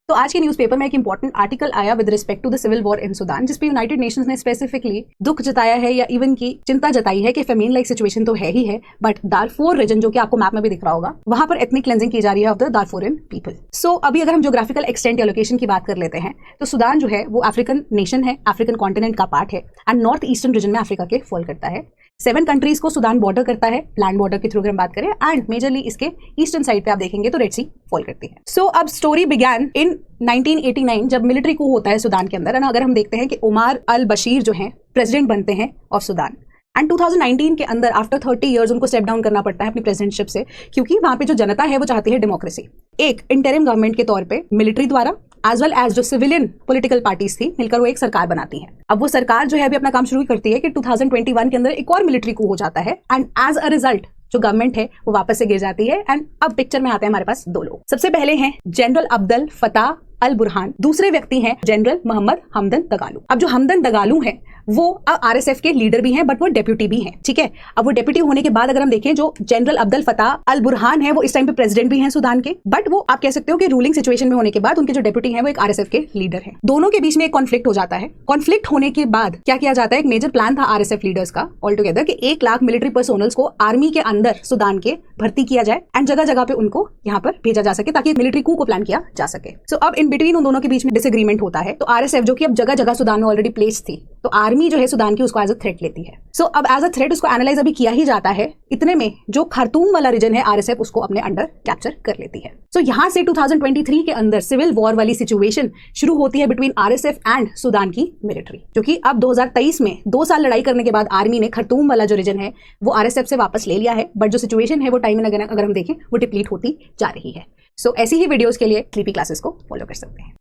तो आज के न्यूज़पेपर में एक इंपॉर्टेंट आर्टिकल आया with respect to the civil war in Sudan, जिसपे यूनाइटेड नेशंस ने स्पेसिफिकली दुख जताया है या इवन की चिंता जताई है कि फेमीन लाइक सिचुएशन तो है ही है, बट दारफोर रीजन जो कि आपको मैप में भी दिख रहा होगा, वहां पर एथनिक क्लेंजिंग की जा रही है ऑफ द दारफोरियन पीपल। सो अभी अगर हम ज्योग्राफिकल एक्सटेंट या लोकेशन की बात कर लेते हैं तो सुडान जो है वो अफ्रीकन नेशन है, अफ्रीकन कॉन्टिनेंट का पार्ट है एंड नॉर्थ ईस्टर्न रीजन में अफ्रीका के फॉल करता है। 7 कंट्रीज को सुडान बॉर्डर करता है लैंड बॉर्डर के थ्रू अगर हम बात करें, एंड मेजरली इसके ईस्टर्न साइड पे आप देखेंगे तो रेड सी फॉल करती है। सो अब स्टोरी बिगैन इन 1989 जब मिलिट्री कू होता है सुडान के अंदर। अगर हम देखते हैं कि उमर अल बशीर जो हैं प्रेसिडेंट बनते हैं ऑफ सुडान, एंड 2019 के अंदर आफ्टर 30 इयर्स उनको स्टेप डाउन करना पड़ता है अपनी प्रेसिडेंटशिप से, क्योंकि वहां पे जो जनता है वो चाहती है डेमोक्रेसी। एक इंटरिम गवर्नमेंट के तौर पे मिलिट्री द्वारा एज वेल एज जो सिविलियन पॉलिटिकल पार्टीज थी मिलकर वो एक सरकार बनाती है। अब वो सरकार जो है अभी अपना काम शुरू करती है कि 2021 के अंदर एक और मिलिट्री कू हो जाता है एंड एज अ रिजल्ट जो गवर्नमेंट है वो वापस से गिर जाती है। एंड अब पिक्चर में आते हैं हमारे पास 2 लोग। सबसे पहले हैं जनरल अब्दुल फताह अल बुरहान, दूसरे व्यक्ति हैं जनरल मोहम्मद हमदन दगालू। अब जो हमदन दगालू हैं वो अब आरएसएफ के लीडर भी हैं बट वो डेप्यूटी भी हैं, ठीक है। अब वो डेप्यूटी होने के बाद अगर हम देखें जो जनरल अब्दुल फताह अल बुरहान है वो इस टाइम पे प्रेसिडेंट भी हैं सुडान के, बट वो आप कह सकते हो कि रूलिंग सिचुएशन में होने के बाद उनके जो डेप्यूटी हैं वो एक आरएसएफ के लीडर हैं। दोनों के बीच में एक कॉन्फ्लिक्ट हो जाता है। कॉन्फ्लिक्ट होने के बाद क्या किया जाता है, एक मेजर प्लान था आरएसएफ लीडर्स का ऑल टुगेदर कि 1 लाख मिलिट्री पर्सोनल्स को आर्मी के अंदर सुडान के भर्ती किया जाए एंड जगह जगह पे उनको यहाँ पर भेजा जा सके ताकि मिलिट्री कू को प्लान किया जा सके। सो अब इन बिटवीन उन दोनों के बीच में डिसएग्रीमेंट होता है, तो आरएसएफ जो कि अब जगह जगह सुडान में ऑलरेडी प्लेस थी, तो आर्मी जो है सुडान की उसको एज अ थ्रेट लेती है। सो अब एज अ थ्रेट उसको एनालाइज अभी किया ही जाता है, इतने में जो खार्तूम वाला रीजन है आरएसएफ उसको अपने अंडर कैप्चर कर लेती है। सो यहाँ से 2023 के अंदर सिविल वॉर वाली सिचुएशन शुरू होती है बिटवीन आरएसएफ एंड सुडान की मिलिट्री, क्योंकि अब 2023 में 2 साल लड़ाई करने के बाद आर्मी ने खार्तूम वाला जो रीजन है वो आरएसएफ से वापस ले लिया है, बट जो सिचुएशन है वो टाइम अगर हम देखें वो डिप्लीट होती जा रही है। सो ऐसी ही वीडियोस के लिए स्लीपी क्लासेस को फॉलो कर सकते हैं।